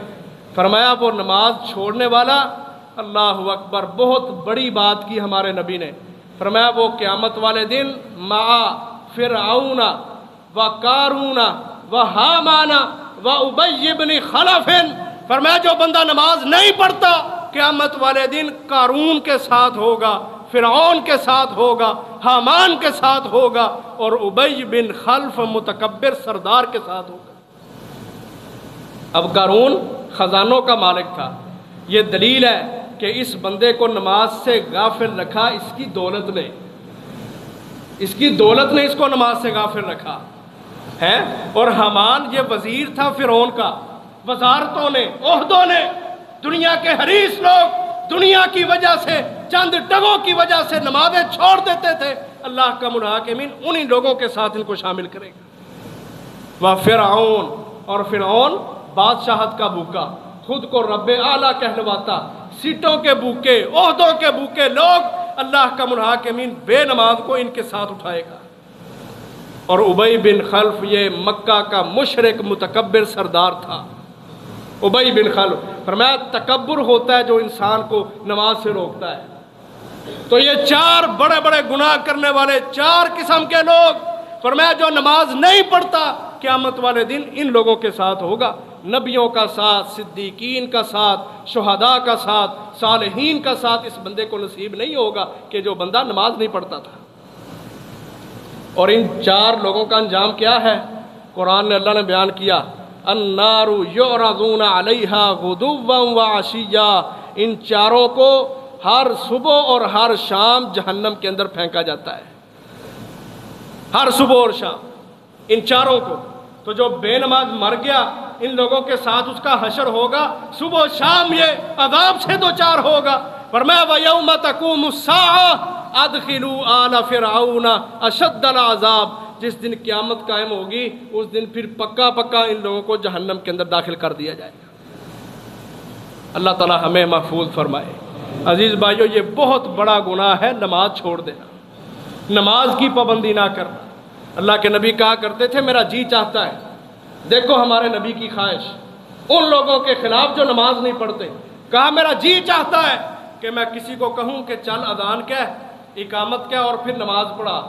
فرمایا وہ نماز چھوڑنے والا، اللہ اکبر، بہت بڑی بات کی ہمارے نبی نے، فرمایا وہ قیامت والے دن مع فرعون و قارون و حامان و ابی بن خلف، فرمایا جو بندہ نماز نہیں پڑھتا قیامت والے دن قارون کے ساتھ ہوگا، فرعون کے ساتھ ہوگا، حامان کے ساتھ ہوگا، اور ابی بن خلف متکبر سردار کے ساتھ ہوگا۔ اب قارون خزانوں کا مالک تھا، یہ دلیل ہے کہ اس بندے کو نماز سے غافل رکھا اس کی دولت نے، اس کی دولت نے اس کو نماز سے غافل رکھا ہے۔ اور حامان یہ وزیر تھا فرعون کا، وزارتوں نے، عہدوں نے، دنیا کے حریص لوگ دنیا کی وجہ سے، چند ٹگوں کی وجہ سے نمازیں چھوڑ دیتے تھے، اللہ کا منحاکمین انہی لوگوں کے ساتھ ان کو شامل کرے گا۔ وفرعون، اور فرعون بادشاہت کا بھوکا، خود کو رب اعلیٰ کہلواتا، سیٹوں کے بھوکے، عہدوں کے بھوکے لوگ، اللہ کا منحاکمین بے نماز کو ان کے ساتھ اٹھائے گا۔ اور ابی بن خلف یہ مکہ کا مشرک متکبر سردار تھا، ابی بن خلف، فرمایا تکبر ہوتا ہے جو انسان کو نماز سے روکتا ہے۔ تو یہ 4 بڑے بڑے گناہ کرنے والے 4 قسم کے لوگ، فرمایا جو نماز نہیں پڑھتا قیامت والے دن ان لوگوں کے ساتھ ہوگا، نبیوں کا ساتھ، صدیقین کا ساتھ، شہداء کا ساتھ، صالحین کا ساتھ اس بندے کو نصیب نہیں ہوگا کہ جو بندہ نماز نہیں پڑھتا تھا۔ اور ان 4 لوگوں کا انجام کیا ہے؟ قرآن نے اللہ نے بیان کیا، النار یعرضون علیہا غدوا وعشیا، ان 4 کو ہر صبح اور ہر شام جہنم کے اندر پھینکا جاتا ہے، ہر صبح اور شام ان 4 کو۔ تو جو بے نماز مر گیا ان لوگوں کے ساتھ اس کا حشر ہوگا، صبح و شام یہ عذاب سے دوچار ہوگا۔ فرمایا وَيَوْمَ تَقُومُ السَّاعَةُ أَدْخِلُوا آلَ فِرْعَوْنَ أَشَدَّ الْعَذَابِ، جس دن قیامت قائم ہوگی اس دن پھر پکا پکا ان لوگوں کو جہنم کے اندر داخل کر دیا جائے گا۔ اللہ تعالی ہمیں محفوظ فرمائے۔ عزیز بھائیو، یہ بہت بڑا گناہ ہے نماز چھوڑ دینا، نماز کی پابندی نہ کرنا۔ اللہ کے نبی کہا کرتے تھے میرا جی چاہتا ہے، دیکھو ہمارے نبی کی خواہش ان لوگوں کے خلاف جو نماز نہیں پڑھتے، کہا میرا جی چاہتا ہے کہ میں کسی کو کہوں کہ چل اذان کہہ، اقامت کہہ اور پھر نماز پڑھا،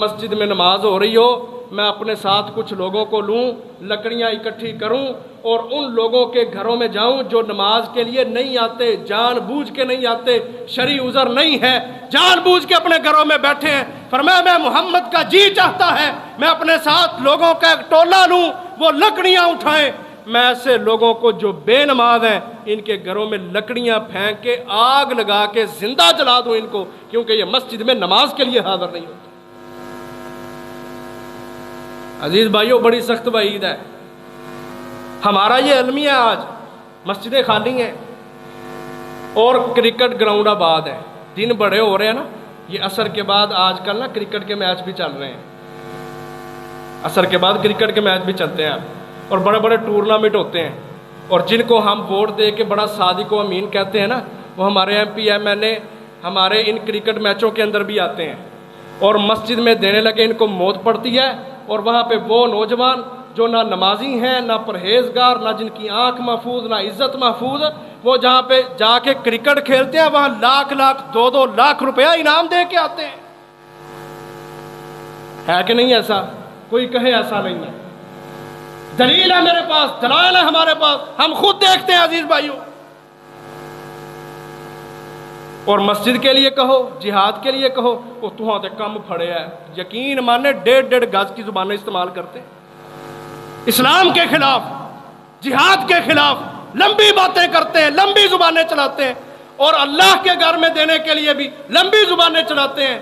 مسجد میں نماز ہو رہی ہو، میں اپنے ساتھ کچھ لوگوں کو لوں، لکڑیاں اکٹھی کروں اور ان لوگوں کے گھروں میں جاؤں جو نماز کے لیے نہیں آتے، جان بوجھ کے نہیں آتے، شرعی عذر نہیں ہے، جان بوجھ کے اپنے گھروں میں بیٹھے ہیں۔ فرمایا میں محمد کا جی چاہتا ہے میں اپنے ساتھ لوگوں کا ایک ٹولہ لوں، وہ لکڑیاں اٹھائیں، میں ایسے لوگوں کو جو بے نماز ہیں ان کے گھروں میں لکڑیاں پھینک کے آگ لگا کے زندہ جلا دوں ان کو، کیونکہ یہ مسجد میں نماز کے لیے حاضر نہیں ہوتے۔ عزیز بھائیوں، بڑی سخت وعید ہے۔ ہمارا یہ المیہ آج مسجدیں خالی ہیں اور کرکٹ گراؤنڈ آباد ہے، دن بڑے ہو رہے ہیں نا، یہ عصر کے بعد آج کل نا کرکٹ کے میچ بھی چل رہے ہیں، عصر کے بعد کرکٹ کے میچ بھی چلتے ہیں اور بڑے بڑے ٹورنامنٹ ہوتے ہیں، اور جن کو ہم ووٹ دے کے بڑا صادق و امین کہتے ہیں نا، وہ ہمارے M P M L A ہمارے ان کرکٹ میچوں کے اندر بھی آتے ہیں اور مسجد میں دینے لگے ان کو موت پڑتی ہے، اور وہاں پہ وہ نوجوان جو نہ نمازی ہیں، نہ پرہیزگار، نہ جن کی آنکھ محفوظ، نہ عزت محفوظ، وہ جہاں پہ جا کے کرکٹ کھیلتے ہیں وہاں لاکھ لاکھ 2-2 لاکھ روپیہ انعام دے کے آتے ہیں۔ ہے کہ نہیں ایسا؟ کوئی کہے ایسا نہیں ہے، دلیل ہے میرے پاس، دلائل ہے ہمارے پاس، ہم خود دیکھتے ہیں عزیز بھائیوں۔ اور مسجد کے لیے کہو، جہاد کے لیے کہو، وہ تہاں تے کم پھڑے ہے، یقین مانے 1.5 گز کی زبانیں استعمال کرتے ہیں اسلام کے خلاف، جہاد کے خلاف، لمبی باتیں کرتے ہیں، لمبی زبانیں چلاتے ہیں، اور اللہ کے گھر میں دینے کے لیے بھی لمبی زبانیں چلاتے ہیں،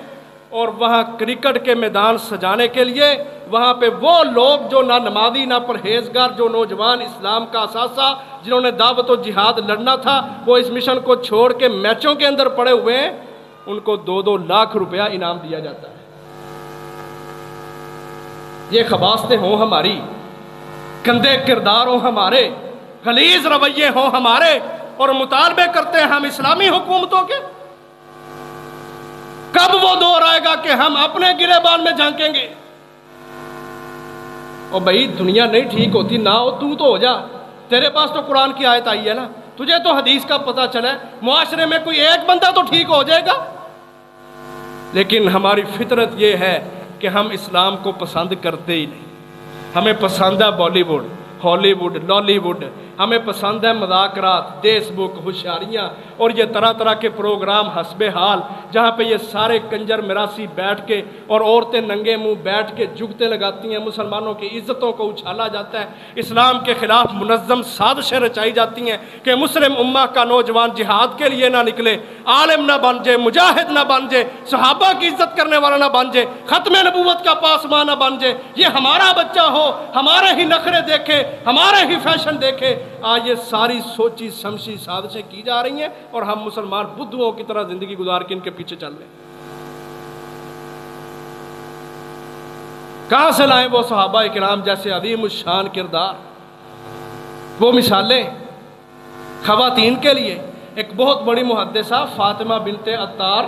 اور وہاں کرکٹ کے میدان سجانے کے لیے وہاں پہ وہ لوگ جو نہ نمازی نہ پرہیزگار، جو نوجوان اسلام کا اثاثہ جنہوں نے دعوت و جہاد لڑنا تھا، وہ اس مشن کو چھوڑ کے میچوں کے اندر پڑے ہوئے ہیں، ان کو 2-2 لاکھ روپیہ انعام دیا جاتا ہے۔ یہ خباستیں ہوں ہماری، گندے کردار ہوں ہمارے، غلیظ رویے ہوں ہمارے، اور مطالبے کرتے ہیں ہم اسلامی حکومتوں کے، کب وہ دور آئے گا کہ ہم اپنے گریبان میں جھانکیں گے؟ اور بھائی دنیا نہیں ٹھیک ہوتی نہ ہو تو ہو جا، تیرے پاس تو قرآن کی آیت آئی ہے نا، تجھے تو حدیث کا پتہ چلا ہے، معاشرے میں کوئی ایک بندہ تو ٹھیک ہو جائے گا۔ لیکن ہماری فطرت یہ ہے کہ ہم اسلام کو پسند کرتے ہی نہیں، ہمیں پسند ہے بالی ووڈ، ہالی ووڈ، لالی ووڈ، ہمیں پسند ہے مذاکرات، فیس بک، ہوشیاریاں، اور یہ طرح طرح کے پروگرام حسب حال، جہاں پہ یہ سارے کنجر مراسی بیٹھ کے اور عورتیں ننگے منہ بیٹھ کے جگتے لگاتی ہیں، مسلمانوں کی عزتوں کو اچھالا جاتا ہے، اسلام کے خلاف منظم سازشیں رچائی جاتی ہیں کہ مسلم امہ کا نوجوان جہاد کے لیے نہ نکلے، عالم نہ بن جائے، مجاہد نہ بن جائے، صحابہ کی عزت کرنے والا نہ بن جائے، ختم نبوت کا پاسبان نہ بن جائے، یہ ہمارا بچہ ہو، ہمارے ہی نخرے دیکھے، ہمارے ہی فیشن دیکھے۔ آج یہ ساری سوچی سمجھی سازشیں کی جا رہی ہیں، اور ہم مسلمان بدھوؤں کی طرح زندگی گزار کے ان کے پیچھے چل رہے ہیں۔ کہاں سے لائیں وہ صحابہ کرام جیسے عظیم الشان کردار، وہ مثالیں خواتین کے لیے؟ ایک بہت بڑی محدثہ فاطمہ بنت عطار،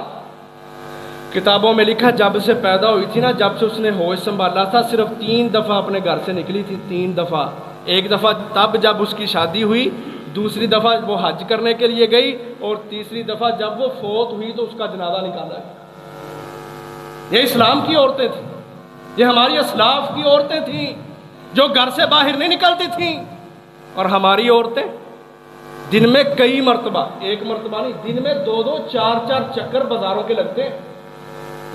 کتابوں میں لکھا جب سے پیدا ہوئی تھی نا، جب سے اس نے ہوش سنبھالا تھا، صرف 3 دفعہ اپنے گھر سے نکلی تھی، 3 دفعہ۔ ایک دفعہ تب جب اس کی شادی ہوئی، دوسری دفعہ وہ حج کرنے کے لیے گئی، اور تیسری دفعہ جب وہ فوت ہوئی تو اس کا جنازہ نکالا گیا۔ یہ اسلام کی عورتیں تھیں، یہ ہماری اسلاف کی عورتیں تھیں جو گھر سے باہر نہیں نکلتی تھیں، اور ہماری عورتیں دن میں کئی مرتبہ، ایک مرتبہ نہیں، دن میں 2-2 4-4 چکر بازاروں کے لگتے ہیں،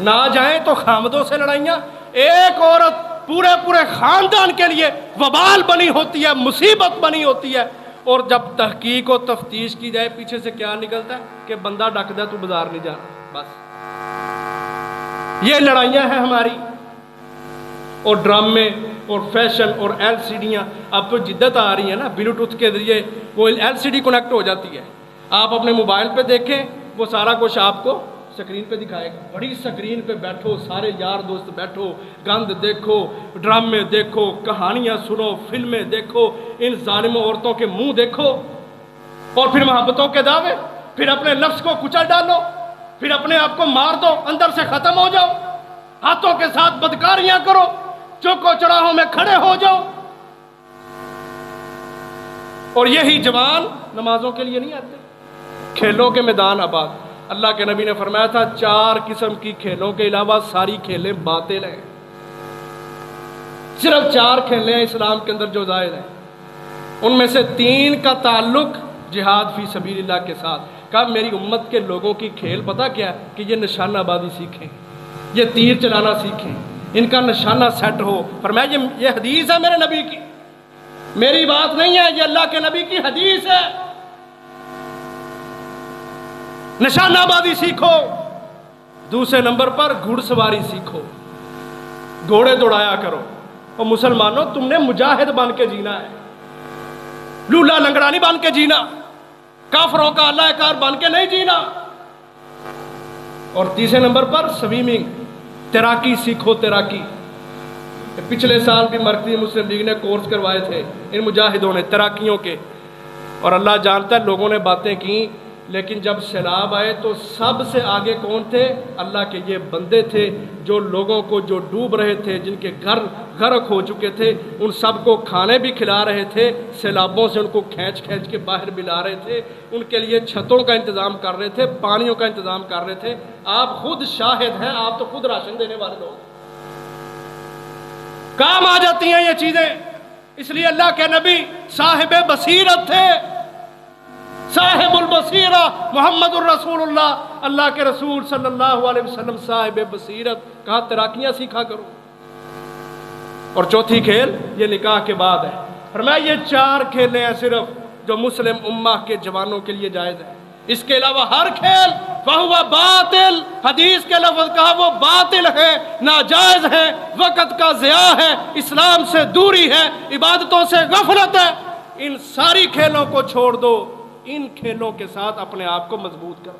نہ جائیں تو خامدوں سے لڑائیاں۔ ایک عورت پورے خاندان کے لیے وبال بنی ہوتی ہے، مصیبت بنی ہوتی ہے، اور جب تحقیق و تفتیش کی جائے پیچھے سے کیا نکلتا ہے کہ بندہ ڈکدا ہے، تو بازار نہیں جانا، بس۔ یہ لڑائیاں ہیں ہماری، اور ڈرامے اور فیشن اور LCDیاں، اب تو جدت آ رہی ہے نا، بلوٹوتھ کے ذریعے وہ LCD کنیکٹ ہو جاتی ہے، آپ اپنے موبائل پہ دیکھیں، وہ سارا کچھ آپ کو سکرین پہ دکھائے گا۔ بڑی سکرین پہ بیٹھو، سارے یار دوست بیٹھو، گند دیکھو، ڈرامے دیکھو، کہانیاں سنو، فلمیں دیکھو، ان ظالموں عورتوں کے منہ دیکھو، اور پھر محبتوں کے دعوے، پھر اپنے نفس کو کچل ڈالو، پھر اپنے آپ کو مار دو، اندر سے ختم ہو جاؤ، ہاتھوں کے ساتھ بدکاریاں کرو، چوکو چڑاہوں میں کھڑے ہو جاؤ، اور یہی جوان نمازوں کے لیے نہیں آتے۔ کھیلوں کے میدان آباد، اللہ کے نبی نے فرمایا تھا 4 قسم کی کھیلوں کے علاوہ ساری کھیلیں باطل ہیں، صرف 4 کھیلیں ہیں اسلام کے اندر جو جائز ہیں، ان میں سے 3 کا تعلق جہاد فی سبیل اللہ کے ساتھ۔ کہا میری امت کے لوگوں کی کھیل پتہ کیا ہے؟ کہ یہ نشانہ بازی سیکھیں، یہ تیر چلانا سیکھیں، ان کا نشانہ سیٹ ہو۔ فرمایا یہ حدیث ہے میرے نبی کی، میری بات نہیں ہے، یہ اللہ کے نبی کی حدیث ہے۔ نشانہ بازی سیکھو۔ دوسرے نمبر پر گھڑ سواری سیکھو، گھوڑے دوڑایا کرو۔ اور مسلمانوں تم نے مجاہد بن کے جینا ہے، لولا لنگڑا نہیں بن کے جینا، کافروں کا اللہ کار بن کے نہیں جینا۔ اور تیسرے نمبر پر سویمنگ، تیراکی سیکھو، تیراکی۔ پچھلے سال بھی مرکزی مسلم لیگ نے کورس کروائے تھے ان مجاہدوں نے تیراکیوں کے، اور اللہ جانتا ہے لوگوں نے باتیں کی، لیکن جب سیلاب آئے تو سب سے آگے کون تھے؟ اللہ کے یہ بندے تھے جو لوگوں کو جو ڈوب رہے تھے، جن کے گھر غرق ہو چکے تھے، ان سب کو کھانے بھی کھلا رہے تھے، سیلابوں سے ان کو کھینچ کے باہر بھی لا رہے تھے، ان کے لیے چھتوں کا انتظام کر رہے تھے، پانیوں کا انتظام کر رہے تھے۔ آپ خود شاہد ہیں، آپ تو خود راشن دینے والے لوگ، کام آ جاتی ہیں یہ چیزیں. اس لیے اللہ کے نبی صاحب بصیرت تھے، صاحب البصیرہ محمد الرسول اللہ، اللہ کے رسول صلی اللہ علیہ وسلم صاحب بصیرت. کہا تیراکیاں سیکھا کرو. اور چوتھی کھیل یہ نکاح کے بعد ہے. فرمایا یہ 4 کھیلیں ہیں صرف جو مسلم امہ کے جوانوں کے لیے جائز ہے. اس کے علاوہ ہر کھیل فہو باطل، حدیث کے لفظ کہا وہ باطل ہے، ناجائز ہے، وقت کا ضیاع ہے، اسلام سے دوری ہے، عبادتوں سے غفلت ہے. ان ساری کھیلوں کو چھوڑ دو، ان کھیلوں کے ساتھ اپنے آپ کو مضبوط کرو.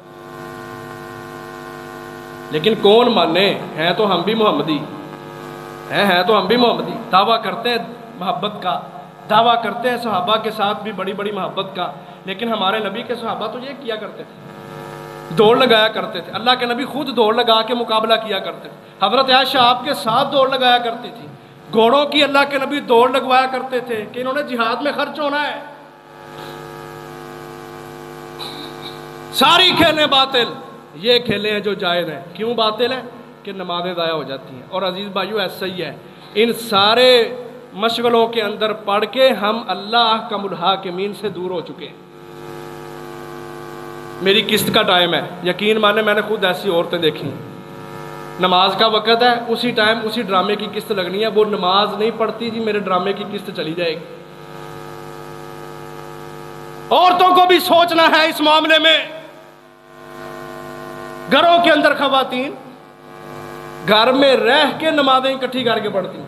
لیکن کون مانے؟ ہیں تو ہم بھی محمدی ہیں تو ہم بھی محمدی. دعویٰ کرتے ہیں محبت کا، دعویٰ کرتے ہیں صحابہ کے ساتھ بھی بڑی بڑی محبت کا، لیکن ہمارے نبی کے صحابہ تو یہ کیا کرتے تھے، دوڑ لگایا کرتے تھے. اللہ کے نبی خود دوڑ لگا کے مقابلہ کیا کرتے تھے. حضرت عائشہ آپ کے ساتھ دوڑ لگایا کرتی تھی. گھوڑوں کی اللہ کے نبی دوڑ لگوایا کرتے تھے کہ انہوں نے جہاد میں خرچ ہونا ہے. ساری کھیلیں باطل، یہ کھیلیں ہیں جو جائز ہیں. کیوں باطل ہیں؟ کہ نمازیں ضائع ہو جاتی ہیں. اور عزیز بھائیو ایسا ہی ہے، ان سارے مشغلوں کے اندر پڑھ کے ہم اللہ احکم الحاکمین سے دور ہو چکے ہیں. میری قسط کا ٹائم ہے، یقین مانے میں نے خود ایسی عورتیں دیکھی، نماز کا وقت ہے، اسی ٹائم اسی ڈرامے کی قسط لگنی ہے. وہ نماز نہیں پڑھتی جی، میرے ڈرامے کی قسط چلی جائے گی. عورتوں کو بھی سوچنا ہے اس معاملے میں. گھروں کے اندر خواتین گھر میں رہ کے نمازیں اکٹھی کر کے پڑھتی ہیں.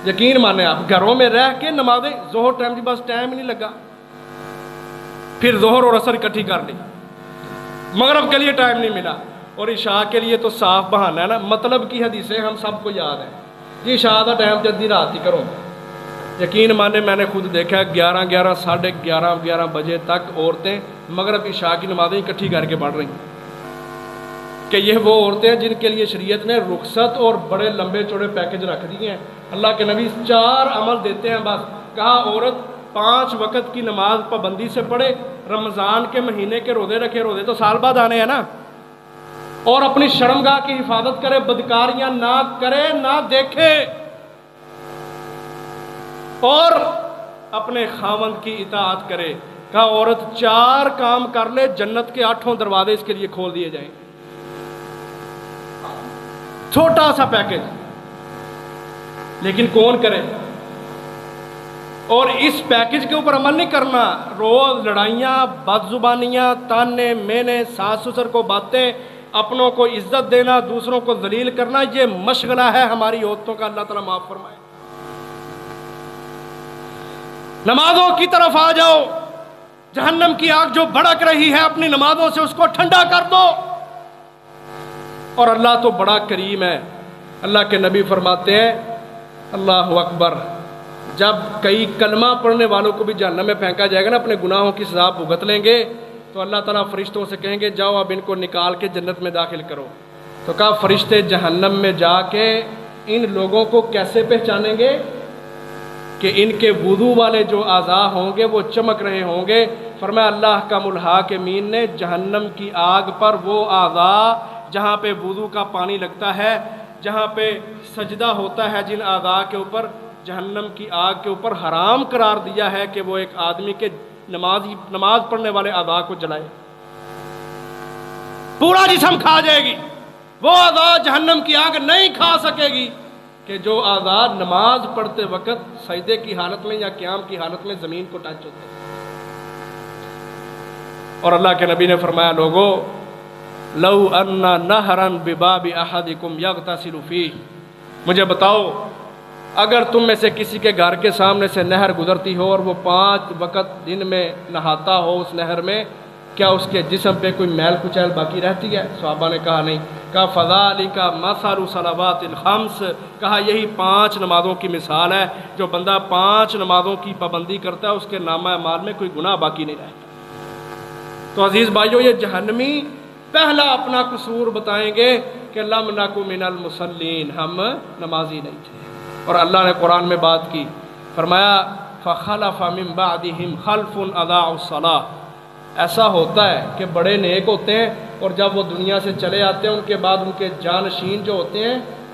یقین مانے آپ، گھروں میں رہ کے نمازیں، ظہر ٹائم جی بس ٹائم ہی نہیں لگا، پھر ظہر اور عصر اکٹھی کر لی، مغرب کے لیے ٹائم نہیں ملا، اور عشاء کے لیے تو صاف بہانہ ہے نا. مطلب کی حدیثیں ہم سب کو یاد ہیں جی، عشاء کا ٹائم جلدی رات ہی کرو. یقین مانے میں نے خود دیکھا 11 ساڑھے 11 بجے تک عورتیں مغرب عشاء کی نمازیں اکٹھی کر کے پڑھ رہی ہیں. کہ یہ وہ عورتیں ہیں جن کے لیے شریعت نے رخصت اور بڑے لمبے چوڑے پیکج رکھ دیے ہیں. اللہ کے نبی 4 عمل دیتے ہیں بس. کہا عورت 5 وقت کی نماز پابندی سے پڑھے، رمضان کے مہینے کے روزے رکھے، روزے تو سال بعد آنے ہیں نا، اور اپنی شرمگاہ کی حفاظت کرے، بدکاریاں نہ کرے نہ دیکھے، اور اپنے خاوند کی اطاعت کرے. کہا عورت 4 کام کر لے، جنت کے 8 دروازے اس کے لیے کھول دیے جائیں. چھوٹا سا پیکج، لیکن کون کرے؟ اور اس پیکج کے اوپر عمل نہیں کرنا. روز لڑائیاں، بد زبانیاں، تانے مینے، ساس سسر کو باتیں، اپنوں کو عزت دینا، دوسروں کو ذلیل کرنا، یہ مشغلہ ہے ہماری عورتوں کا. اللہ تعالیٰ معاف فرمائے. نمازوں کی طرف آ جاؤ. جہنم کی آگ جو بھڑک رہی ہے، اپنی نمازوں سے اس کو ٹھنڈا کر دو. اور اللہ تو بڑا کریم ہے. اللہ کے نبی فرماتے ہیں اللہ اکبر، جب کئی کلمہ پڑھنے والوں کو بھی جہنم میں پھینکا جائے گا نا، اپنے گناہوں کی سزا بھگت لیں گے، تو اللہ تعالیٰ فرشتوں سے کہیں گے جاؤ اب ان کو نکال کے جنت میں داخل کرو. تو کہا فرشتے جہنم میں جا کے ان لوگوں کو کیسے پہچانیں گے؟ کہ ان کے وضو والے جو اعضاء ہوں گے وہ چمک رہے ہوں گے. فرمایا اللہ کا الحاکمین نے جہنم کی آگ پر وہ اعضاء جہاں پہ وضو کا پانی لگتا ہے، جہاں پہ سجدہ ہوتا ہے، جن اعضاء کے اوپر جہنم کی آگ کے اوپر حرام قرار دیا ہے کہ وہ ایک آدمی کے نماز پڑھنے والے اعضاء کو جلائے، پورا جسم کھا جائے گی. وہ اعضاء جہنم کی آگ نہیں کھا سکے گی کہ جو اعضاء نماز پڑھتے وقت سجدے کی حالت میں یا قیام کی حالت میں زمین کو ٹچ ہوتے ہیں. اور اللہ کے نبی نے فرمایا لوگو لو ان نہرا بباب احدکم یغتسل فیہ، مجھے بتاؤ اگر تم میں سے کسی کے گھر کے سامنے سے نہر گزرتی ہو اور وہ 5 وقت دن میں نہاتا ہو اس نہر میں، کیا اس کے جسم پہ کوئی میل کچیل باقی رہتی ہے؟ صحابہ نے کہا نہیں. کہا فذالک مثل صلوات الخمس، کہا یہی 5 نمازوں کی مثال ہے. جو بندہ 5 نمازوں کی پابندی کرتا ہے اس کے نامہ اعمال میں کوئی گناہ باقی نہیں رہتا. تو عزیز بھائیو، یہ جہنمی پہلا اپنا قصور بتائیں گے کہ لم نکو من المصلین، ہم نمازی نہیں تھے. اور اللہ نے قرآن میں بات کی، فرمایا فخلف من بعدہم خلف اضاعوا الصلاۃ. ایسا ہوتا ہے کہ بڑے نیک ہوتے ہیں اور جب وہ دنیا سے چلے آتے ہیں ان کے بعد ان کے جانشین جو ہوتے ہیں